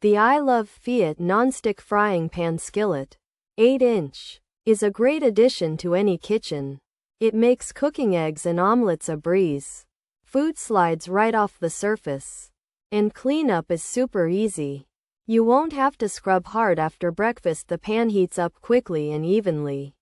The Ilovfeot Nonstick Frying Pan Skillet, 8-inch, is a great addition to any kitchen. It makes cooking eggs and omelets a breeze. Food slides right off the surface. And cleanup is super easy. You won't have to scrub hard after breakfast. The pan heats up quickly and evenly,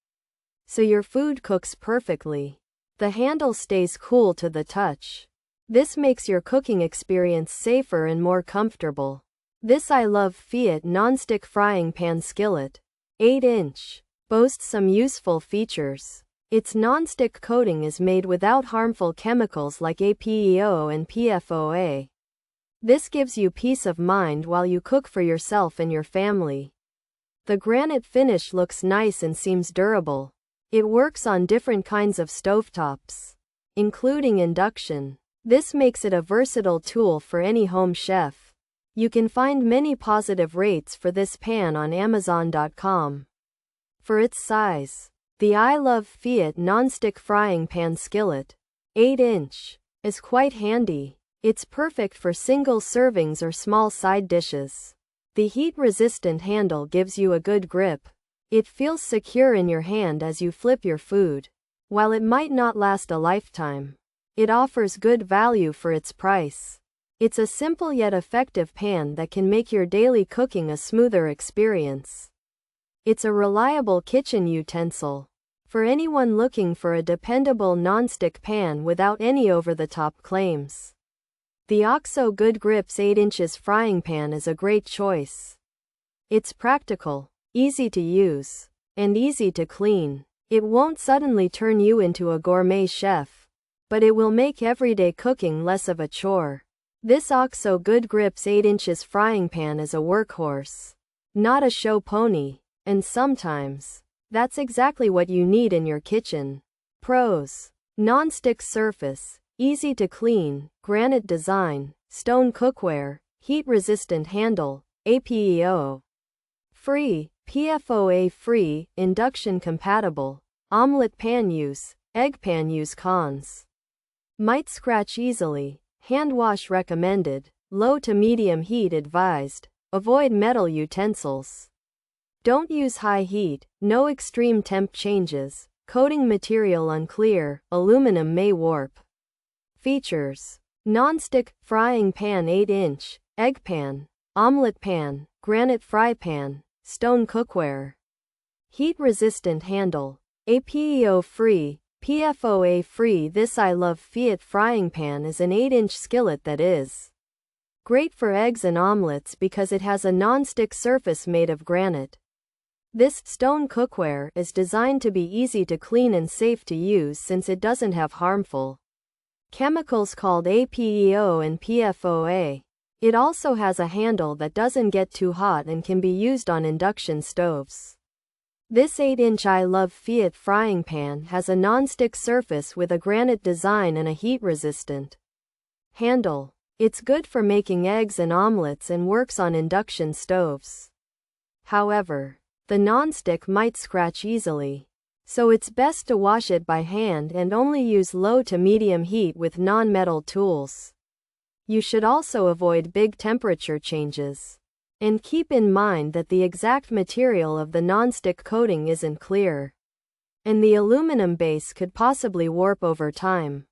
so your food cooks perfectly. The handle stays cool to the touch. This makes your cooking experience safer and more comfortable. This Ilovfeot Nonstick Frying Pan Skillet, 8-inch, boasts some useful features. Its non-stick coating is made without harmful chemicals like APEO and PFOA. This gives you peace of mind while you cook for yourself and your family. The granite finish looks nice and seems durable. It works on different kinds of stovetops, including induction. This makes it a versatile tool for any home chef. You can find many positive rates for this pan on Amazon.com. For its size, the Ilovfeot Nonstick Frying Pan Skillet, 8-inch, is quite handy. It's perfect for single servings or small side dishes. The heat-resistant handle gives you a good grip. It feels secure in your hand as you flip your food. While it might not last a lifetime, it offers good value for its price. It's a simple yet effective pan that can make your daily cooking a smoother experience. It's a reliable kitchen utensil for anyone looking for a dependable nonstick pan without any over-the-top claims. The OXO Good Grips 8-inch frying pan is a great choice. It's practical, easy to use, and easy to clean. It won't suddenly turn you into a gourmet chef, but it will make everyday cooking less of a chore. This OXO Good Grips 8-inch frying pan is a workhorse, not a show pony, and sometimes that's exactly what you need in your kitchen. Pros: non-stick surface, easy to clean, granite design, stone cookware, heat-resistant handle, APEO free, PFOA free, induction compatible, omelet pan use, egg pan use. Cons: might scratch easily. Hand wash recommended. Low to medium heat advised. Avoid metal utensils. Don't use high heat. No extreme temp changes. Coating material unclear. Aluminum may warp. Features: non-stick frying pan 8-inch, egg pan, omelet pan, granite fry pan, stone cookware. Heat-resistant handle. APEO free, PFOA free. This Ilovfeot frying pan is an 8-inch skillet that is great for eggs and omelets because it has a non-stick surface made of granite. This stone cookware is designed to be easy to clean and safe to use since it doesn't have harmful chemicals called APEO and PFOA. It also has a handle that doesn't get too hot and can be used on induction stoves. This 8-inch Ilovfeot frying pan has a non-stick surface with a granite design and a heat-resistant handle. It's good for making eggs and omelets and works on induction stoves. However, the non-stick might scratch easily, so it's best to wash it by hand and only use low to medium heat with non-metal tools. You should also avoid big temperature changes. And keep in mind that the exact material of the non-stick coating isn't clear, and the aluminum base could possibly warp over time.